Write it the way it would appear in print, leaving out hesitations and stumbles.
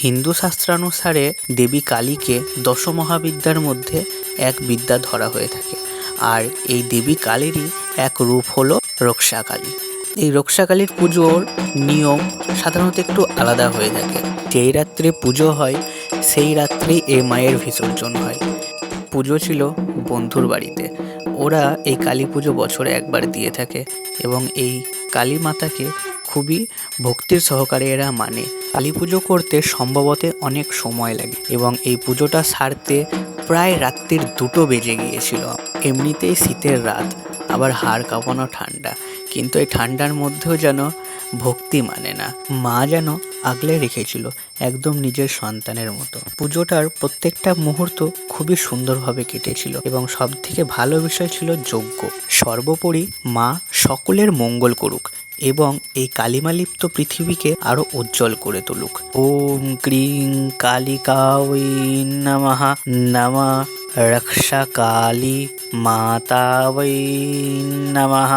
হিন্দু শাস্ত্রানুসারে দেবী কালীকে দশমহাবিদ্যার মধ্যে এক বিদ্যা ধরা হয়ে থাকে। আর এই দেবী কালীরই এক রূপ হলো রক্ষাকালী। এই রক্ষাকালীর পুজোর নিয়ম সাধারণত একটু আলাদা হয়ে থাকে। যেই রাত্রে পুজো হয় সেই রাত্রেই এ মায়ের বিসর্জন হয়। পুজো ছিল বন্ধুর বাড়িতে। ওরা এই কালী পুজো বছরে একবার দিয়ে থাকে এবং এই কালী মাতাকে খুবই ভক্তির সহকারে এরা মানে। কালী পুজো করতে সম্ভবত অনেক সময় লাগে এবং এই পুজোটা সারতে প্রায় রাত্রির 2টো বেজে গিয়েছিল। এমনিতেই শীতের রাত, আবার হাড় কাঁপানো ঠান্ডা, কিন্তু এই ঠান্ডার মধ্যেও যেন ভক্তি মানে না, মা যেন আগলে রেখেছিল একদম নিজের সন্তানের মতো। পুজোটার প্রত্যেকটা মুহূর্ত খুবই সুন্দরভাবে কেটেছিল এবং সব থেকে ভালো বিষয় ছিল যজ্ঞ। সর্বোপরি মা সকলের মঙ্গল করুক এবং এই কালিমালিপ্ত পৃথিবীকে আরো উজ্জ্বল করে তুলুক। ওম ক্রিং কালিকাঐ নমঃ। নমঃ রক্ষাকালী মাতাবৈ নমঃ।